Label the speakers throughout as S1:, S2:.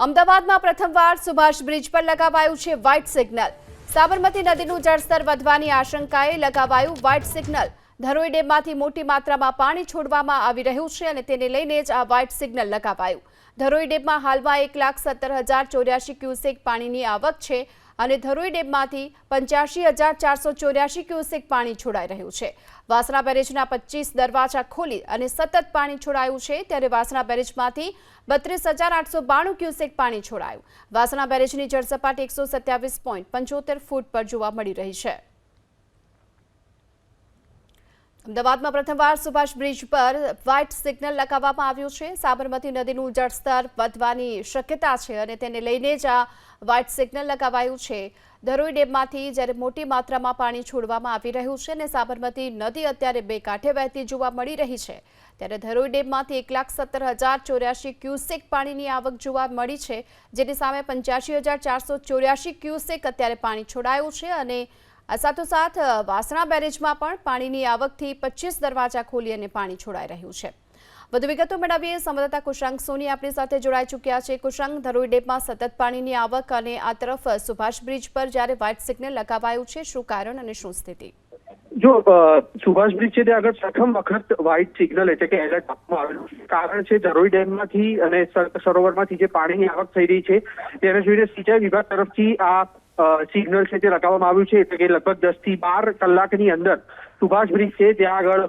S1: અમદાવાદમાં પ્રથમવાર સુભાષ બ્રિજ પર લગાવાયું છે વ્હાઇટ સિગ્નલ। સાબરમતી નદીનું જળસ્તર વધવાની આશંકાએ લગાવાયું વ્હાઇટ સિગ્નલ। ધરોઈ ડેમમાંથી મોટી માત્રામાં પાણી છોડવામાં આવી રહ્યું છે અને તેને લઈને જ આ વ્હાઇટ સિગ્નલ લગાવાયું। ધરોઈ ડેમમાં હાલમાં 1,70,084 ક્યુસેક પાણીની આવક છે અને ધરોઈ ડેમમાંથી 85,484 ક્યુસેક પાણી છોડાઈ રહ્યું છે। વાસણા બેરેજના 25 દરવાજા ખોલી અને સતત પાણી છોડાયું છે, ત્યારે વાસણા બેરેજમાંથી 32,892 ક્યુસેક પાણી છોડાયું। વાસણા બેરેજની જળસપાટી 127.75 ફૂટ પર જોવા મળી રહી છે। અમદાવાદમાં પ્રથમવાર સુભાષ બ્રિજ પર વ્હાઇટ સિગ્નલ લગાવવામાં આવ્યું છે। સાબરમતી નદીનું જળસ્તર વધવાની શક્યતા છે અને તેને લઈને જ આ વ્હાઇટ સિગ્નલ લગાવાયું છે। ધરોઈ ડેમમાંથી જ્યારે મોટી માત્રામાં પાણી છોડવામાં આવી રહ્યું છે અને સાબરમતી નદી અત્યારે બે કાંઠે વહેતી જોવા મળી રહી છે, ત્યારે ધરોઈ ડેમમાંથી 1,70,084 ક્યુસેક પાણીની આવક જોવા મળી છે, જેની સામે 85,484 ક્યુસેક અત્યારે પાણી છોડાયું છે અને સાથોસાથ વાસણા બેરેજમાં પણ પાણીની આવકથી 25 દરવાજા ખોલી અને પાણી છોડાઈ રહ્યું છે। વધુ વિગતો મેળવીએ સંવાદદાતા કુશાંગ સોની આપણી સાથે જોડાઈ ચૂક્યા છે। કુશાંગ, ધરોઈ ડેમમાં સતત પાણીની આવક અને આ તરફ સુભાષ બ્રિજ પર જ્યારે વ્હાઇટ સિગ્નલ લગાવાયું છે, શું કારણ અને શું સ્થિતિ?
S2: જો સુભાષ બ્રિજ છે ત્યાં આગળ પ્રથમ વખત વ્હાઇટ સિગ્નલ એટલે કે એલર્ટ આપવામાં આવેલું છે। કારણ છે ધરોઈ ડેમમાંથી અને સરોવરમાંથી જે પાણીની આવક થઈ રહી છે તેને જોઈને સિંચાઈ વિભાગ તરફથી આ સિગ્નલ છે તે લગાવવામાં આવ્યું છે, એટલે કે લગભગ 10 થી 12 કલાકની અંદર સુભાષ બ્રિજ છે ત્યાં આગળ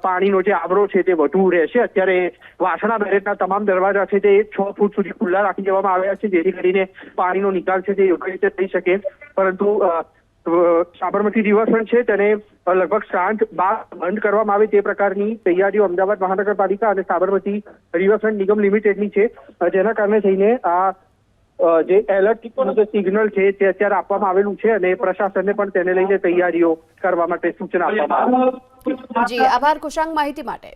S2: પાણીનો જે આવરો છે તે વધુ રહેશે। અત્યારે વાસણા બેરેજના તમામ દરવાજા છે તે 6 ફૂટ સુધી ખુલ્લા રાખી દેવામાં આવ્યા છે, જેથી કરીને પાણીનો નિકાલ છે તે યોગ્ય રીતે થઈ શકે। પરંતુ સાબરમતી રિવરફ્રન્ટ છે તેને લગભગ સાંજ બાદ બંધ કરવામાં આવે તે પ્રકારની તૈયારીઓ અમદાવાદ મહાનગરપાલિકા અને સાબરમતી રિવરફ્રન્ટ નિગમ લિમિટેડની છે, જેના કારણે થઈને આ જે એલર્ટ સિગ્નલ છે તે અત્યારે આપવામાં આવેલું છે અને પ્રશાસનને પણ તેને લઈને તૈયારીઓ કરવા માટે સૂચના આપવામાં આવી છે।
S1: જી, આભાર કુશાંગ માહિતી માટે।